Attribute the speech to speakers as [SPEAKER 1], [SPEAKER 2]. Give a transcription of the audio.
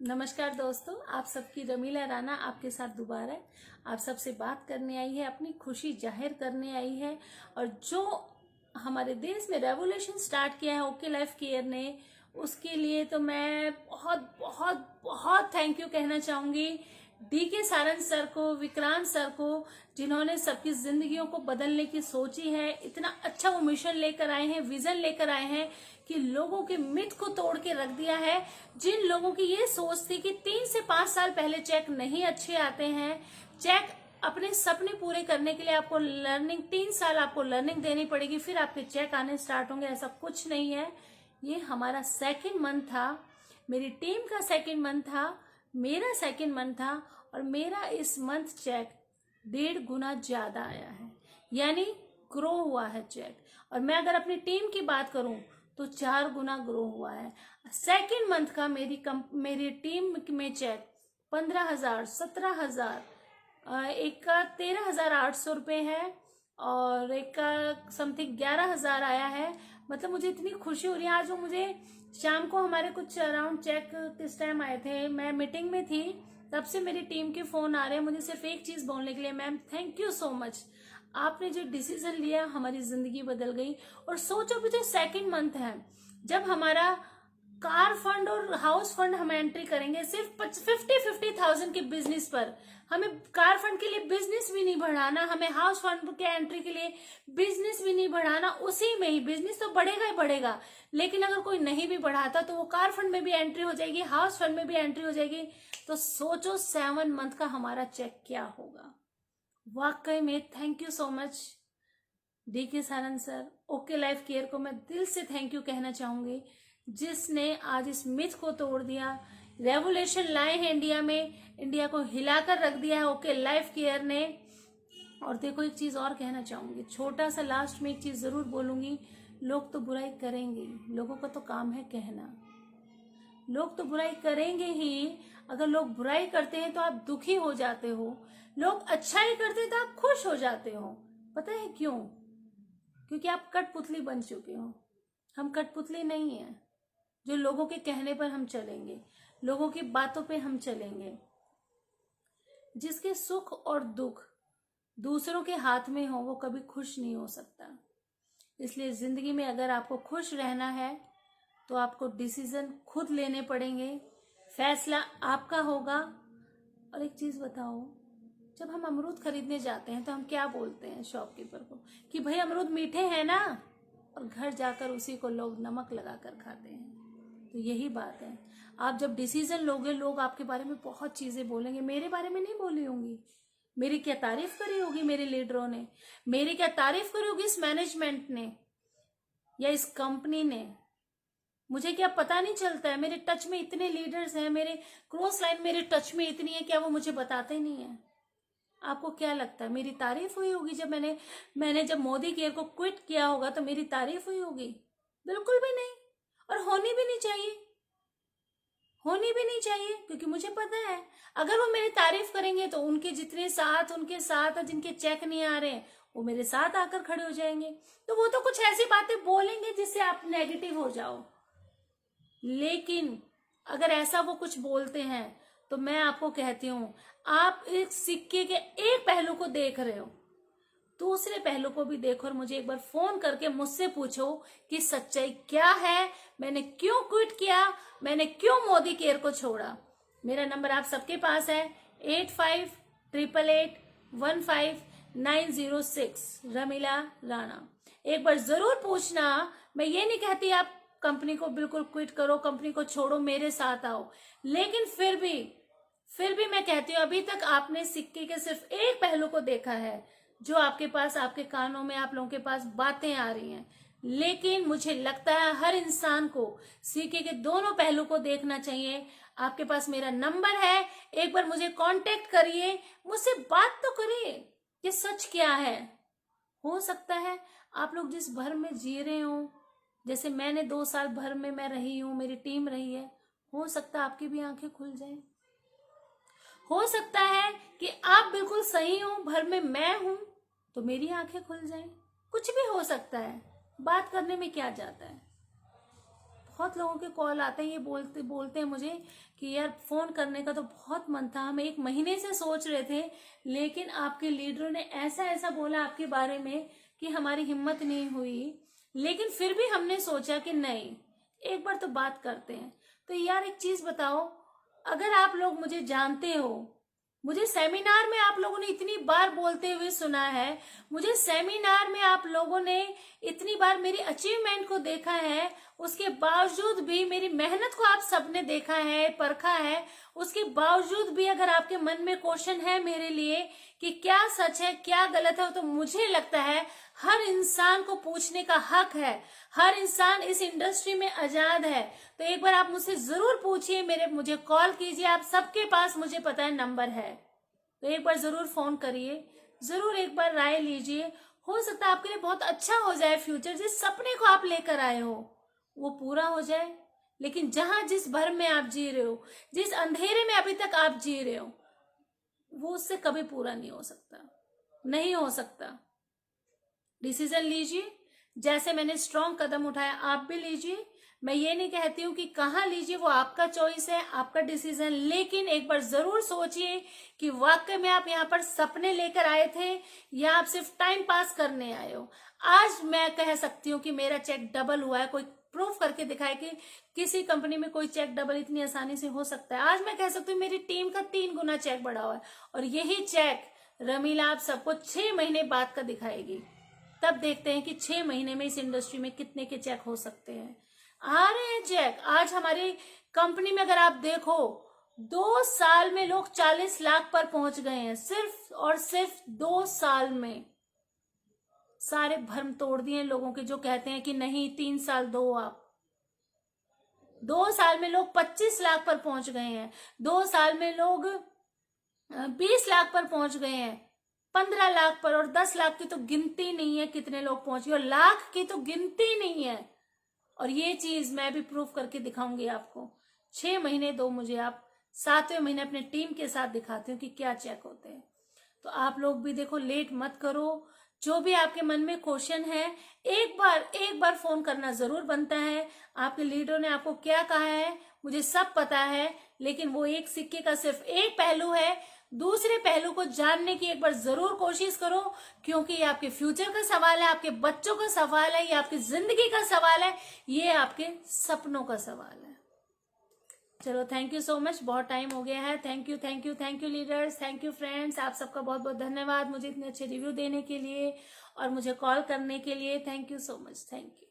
[SPEAKER 1] नमस्कार दोस्तों, आप सबकी रमीला राणा आपके साथ दोबारा आप सबसे बात करने आई है, अपनी खुशी जाहिर करने आई है। और जो हमारे देश में रेवोल्यूशन स्टार्ट किया है ओके लाइफ केयर ने, उसके लिए तो मैं बहुत बहुत बहुत थैंक यू कहना चाहूंगी डीके सारंग सर को, विक्रांत सर को, जिन्होंने सबकी जिंदगियों को बदलने की सोची है। इतना अच्छा वो मिशन लेकर आए हैं, विजन लेकर आए हैं कि लोगों के मिथ को तोड़ के रख दिया है। जिन लोगों की ये सोच थी कि 3 से 5 साल पहले चेक नहीं अच्छे आते हैं, चेक अपने सपने पूरे करने के लिए आपको लर्निंग 3 साल आपको लर्निंग देनी पड़ेगी, फिर आपके चेक आने स्टार्ट होंगे, ऐसा कुछ नहीं है। ये हमारा सेकंड मंथ था, मेरी टीम का सेकंड मंथ था, मेरा सेकंड मंथ था, और मेरा इस मंथ चेक 1.5 गुना ज्यादा आया है, यानी ग्रो हुआ है चेक। और मैं अगर अपनी टीम की बात करूं तो 4 गुना ग्रो हुआ है। सेकंड मंथ का मेरी टीम में चेक 15,000, 17,000, एक का 13,800 रुपये है, और एक का समथिंग 11,000 आया है। मतलब मुझे इतनी खुशी हो रही है। आज वो मुझे शाम को हमारे कुछ अराउंड चेक किस टाइम आए थे, मैं मीटिंग में थी, तब से मेरी टीम के फोन आ रहे हैं मुझे सिर्फ एक चीज बोलने के लिए, ma'am thank you so much, आपने जो डिसीजन लिया हमारी जिंदगी बदल गई। और सोचो भी तो सेकंड मंथ है, जब हमारा कार फंड और हाउस फंड हम एंट्री करेंगे सिर्फ 50,000 के बिजनेस पर। हमें कार फंड के लिए बिजनेस भी नहीं बढ़ाना, हमें हाउस फंड के एंट्री के लिए बिजनेस भी नहीं बढ़ाना, उसी में ही बिजनेस तो बढ़ेगा ही बढ़ेगा। लेकिन अगर कोई नहीं भी बढ़ाता तो वो कार फंड में भी एंट्री हो जाएगी, हाउस फंड में भी एंट्री हो जाएगी। तो सोचो 7 मंथ का हमारा चेक क्या होगा। वाकई में thank you so much DK Sarang sir, okay life care को मैं दिल से थैंक यू कहना चाहूंगी, जिसने आज इस मिथ को तोड़ दिया, रेवोल्यूशन लाए हैं इंडिया में, इंडिया को हिलाकर रख दिया है ओके लाइफ केयर ने। और देखो एक चीज और कहना चाहूंगी, छोटा सा लास्ट में एक चीज जरूर बोलूंगी, लोग तो बुराई करेंगे, लोगों का तो काम है कहना, लोग तो बुराई करेंगे ही। अगर लोग बुराई करते हैं तो आप दुखी हो जाते हो, लोग अच्छाई करते हैं तो आप खुश हो जाते हो। पता है क्यों? क्योंकि आप कठपुतली बन चुके हो। हम कठपुतली नहीं है जो लोगों के कहने पर हम चलेंगे, लोगों की बातों पे हम चलेंगे। जिसके सुख और दुख दूसरों के हाथ में हो वो कभी खुश नहीं हो सकता। इसलिए जिंदगी में अगर आपको खुश रहना है तो आपको डिसीजन खुद लेने पड़ेंगे, फैसला आपका होगा। और एक चीज बताओ, जब हम अमरूद खरीदने जाते हैं तो हम क्या बोलते हैं शॉपकीपर को कि भाई अमरूद मीठे हैं ना, और घर जाकर उसी को लोग नमक लगाकर खाते हैं। तो यही बात है, आप जब डिसीजन लोगे लोग आपके बारे में बहुत चीजें बोलेंगे। मेरे बारे में नहीं बोली होंगी, मेरी क्या तारीफ करी होगी मेरे लीडरों ने, मेरी क्या तारीफ करी होगी इस मैनेजमेंट ने या इस कंपनी ने। मुझे क्या पता नहीं चलता है? मेरे टच में इतने लीडर्स हैं, मेरे क्रॉस लाइन मेरे टच में इतनी है, क्या वो मुझे बताते नहीं है? आपको क्या लगता है मेरी तारीफ हुई होगी जब मैंने जब मोदी केयर को क्विट किया होगा तो मेरी तारीफ हुई होगी? बिल्कुल भी नहीं, और होनी भी नहीं चाहिए, होनी भी नहीं चाहिए। क्योंकि मुझे पता है अगर वो मेरी तारीफ करेंगे तो उनके जितने साथ, उनके साथ जिनके चेक नहीं आ रहे हैं वो मेरे साथ आकर खड़े हो जाएंगे। तो वो तो कुछ ऐसी बातें बोलेंगे जिससे आप नेगेटिव हो जाओ। लेकिन अगर ऐसा वो कुछ बोलते हैं तो मैं आपको कहती हूं, आप एक सिक्के के एक पहलू को देख रहे हो, दूसरे पहलू को भी देखो और मुझे एक बार फोन करके मुझसे पूछो कि सच्चाई क्या है, मैंने क्यों क्विट किया, मैंने क्यों मोदी केयर को छोड़ा। मेरा नंबर आप सबके पास है 8588815906, रमीला राणा। एक बार जरूर पूछना। मैं ये नहीं कहती आप कंपनी को बिल्कुल क्विट करो, कंपनी को छोड़ो, मेरे साथ आओ, लेकिन फिर भी मैं कहती हूँ अभी तक आपने सिक्के के सिर्फ एक पहलू को देखा है, जो आपके पास, आपके कानों में आप लोगों के पास बातें आ रही हैं। लेकिन मुझे लगता है हर इंसान को सिक्के के दोनों पहलू को देखना चाहिए। आपके पास मेरा नंबर है, एक बार मुझे कांटेक्ट करिए, मुझसे बात तो करिए कि सच क्या है। हो सकता है आप लोग जिस भर में जी रहे हो, जैसे मैंने 2 साल भर में मैं रही हूं, मेरी टीम रही है, हो सकता है आपकी भी आंखें खुल जाएं। हो सकता है कि आप बिल्कुल सही हो, भर में मैं हूं तो मेरी आंखें खुल जाएं। कुछ भी हो सकता है, बात करने में क्या जाता है। बहुत लोगों के कॉल आते हैं, ये बोलते बोलते हैं मुझे कि यार फोन करने का तो बहुत मन था, हम 1 महीने से सोच रहे थे, लेकिन आपके लीडरों ने ऐसा ऐसा बोला आपके बारे में कि हमारी हिम्मत नहीं हुई। लेकिन फिर भी हमने सोचा कि नहीं, एक बार तो बात करते हैं। तो यार एक चीज बताओ, अगर आप लोग मुझे जानते हो, मुझे सेमिनार में आप लोगों ने इतनी बार बोलते हुए सुना है, मुझे सेमिनार में आप लोगों ने इतनी बार मेरी अचीवमेंट को देखा है, उसके बावजूद भी मेरी मेहनत को आप सबने देखा है, परखा है, उसके बावजूद भी अगर आपके मन में क्वेश्चन है मेरे लिए कि क्या सच है क्या गलत है, तो मुझे लगता है हर इंसान को पूछने का हक है, हर इंसान इस इंडस्ट्री में आजाद है। तो एक बार आप मुझसे जरूर पूछिए, मुझे कॉल कीजिए, आप सबके पास मुझे पता है नंबर है, तो एक बार जरूर फोन करिए, जरूर एक बार राय लीजिए। हो सकता है आपके लिए बहुत अच्छा हो जाए फ्यूचर, जिस सपने को आप लेकर आए हो वो पूरा हो जाए। लेकिन जहां जिस भर में आप जी रहे हो, जिस अंधेरे में अभी तक आप जी रहे हो, वो उससे कभी पूरा नहीं हो सकता, नहीं हो सकता। डिसीजन लीजिए, जैसे मैंने स्ट्रॉन्ग कदम उठाया आप भी लीजिए। मैं ये नहीं कहती हूँ कि कहाँ लीजिए, वो आपका चॉइस है, आपका डिसीजन, लेकिन एक बार जरूर सोचिए कि वाकई में आप यहाँ पर सपने लेकर आए थे या आप सिर्फ टाइम पास करने आए हो। आज मैं कह सकती हूँ कि मेरा चेक डबल हुआ है। कोई प्रूफ करके दिखाए कि किसी कंपनी में कोई चेक डबल इतनी आसानी से हो सकता है। आज मैं कह सकती हूँ मेरी टीम का 3 गुना चेक बढ़ा हुआ है, और यही चेक रमीला आप सबको 6 महीने बाद का दिखाएगी। तब देखते हैं कि 6 महीने में इस इंडस्ट्री में कितने के चेक हो सकते हैं। आ रहे हैं चेक। आज हमारी कंपनी में अगर आप देखो, 2 साल में लोग 40 लाख पर पहुंच गए हैं, सिर्फ और सिर्फ 2 साल में। सारे भ्रम तोड़ दिए लोगों के जो कहते हैं कि नहीं 3 साल दो आप। 2 साल में लोग 25 लाख पर पहुंच गए हैं, 2 साल में लोग 20 लाख पर पहुंच गए हैं, 15 लाख पर, और 10 लाख की तो गिनती नहीं है कितने लोग पहुंच गए, और लाख की तो गिनती नहीं है। और ये चीज मैं भी प्रूफ करके दिखाऊंगी आपको। 6 महीने दो मुझे आप, 7वें महीने अपने टीम के साथ दिखाती हूँ कि क्या चेक होते हैं। तो आप लोग भी देखो, लेट मत करो। जो भी आपके मन में क्वेश्चन है, एक बार फोन करना जरूर बनता है। आपके लीडर ने आपको क्या कहा है मुझे सब पता है, लेकिन वो एक सिक्के का सिर्फ एक पहलू है। दूसरे पहलू को जानने की एक बार जरूर कोशिश करो, क्योंकि ये आपके फ्यूचर का सवाल है, आपके बच्चों का सवाल है, ये आपकी जिंदगी का सवाल है, ये आपके सपनों का सवाल है। चलो, थैंक यू सो मच, बहुत टाइम हो गया है। Thank you thank you thank you leaders, thank you friends, आप सबका बहुत बहुत धन्यवाद मुझे इतने अच्छे रिव्यू देने के लिए और मुझे कॉल करने के लिए। Thank you so much, thank you.